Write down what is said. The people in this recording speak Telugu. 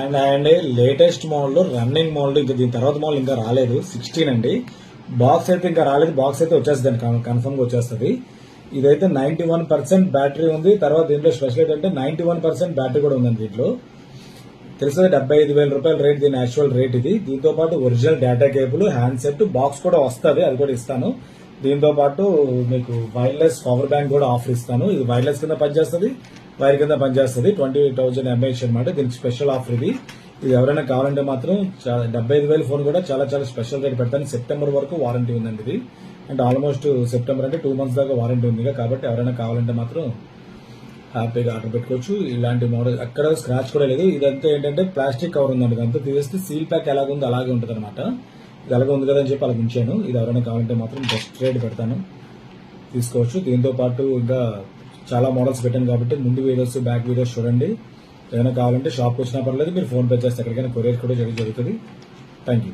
And latest model running model ఇంకా దీని తర్వాత మోడల్ ఇంకా రాలేదు 16 అండి. బాక్స్ అయితే ఇంకా రాలేదు, బాక్స్ అయితే వచ్చేస్తుంది కన్ఫర్మ్ గా వచ్చేస్తుంది. ఇదైతే 91% బ్యాటరీ ఉంది. తర్వాత దీంట్లో స్పెషల్ ఏంటంటే 91% బ్యాటరీ కూడా ఉందండి. దీంట్లో తెలుస్తుంది 75,000 రూపాయల రేట్, దీని యాక్చువల్ రేట్ ఇది. దీంతో పాటు original data cable, handset, box కూడా వస్తుంది, అది కూడా ఇస్తాను. దీంతో పాటు మీకు వైర్లెస్ పవర్ బ్యాంక్ కూడా ఆఫర్ ఇస్తాను. ఇది వైర్లెస్ కింద పనిచేస్తుంది, వైర్ కింద పనిచేస్తుంది. 20,000 mAh అనమాట. దీనికి స్పెషల్ ఆఫర్ ఇది. ఇది ఎవరైనా కావాలంటే మాత్రం 75,000 ఫోన్ కూడా చాలా చాలా స్పెషల్ రేట్ పెడతాను. సెప్టెంబర్ వరకు వారంటీ ఉందండి ఇది. అంటే ఆల్మోస్ట్ సెప్టెంబర్ అంటే 2 months దాకా వారంటీ ఉంది కాబట్టి ఎవరైనా కావాలంటే మాత్రం హ్యాపీగా ఆర్డర్ పెట్టుకోవచ్చు. ఇలాంటి మోడల్ ఎక్కడ స్క్రాచ్ కూడా లేదు. ఇదంతా ఏంటంటే ప్లాస్టిక్ కవర్ ఉందండి. ఇదంతా తీస్తే సీల్ ప్యాక్ ఎలాగుందో అలాగే ఉంటుంది అనమాట. ఇది అలాగే ఉంది కదా అని చెప్పి అలా ఉంచాను. ఇది ఎవరైనా కావాలంటే మాత్రం బెస్ట్ రేట్ పెడతాను, తీసుకోవచ్చు. దీంతో పాటు ఇంకా చాలా మోడల్స్ పెట్టాను కాబట్టి ముందు వీడియోస్ బ్యాక్ వీడియోస్ చూడండి. ఏదైనా కావాలంటే షాప్కి వచ్చినా పర్లేదు, మీరు ఫోన్ పే చేస్తే ఎక్కడికైనా కొరియర్ కూడా జరుగుతుంది. Thank you.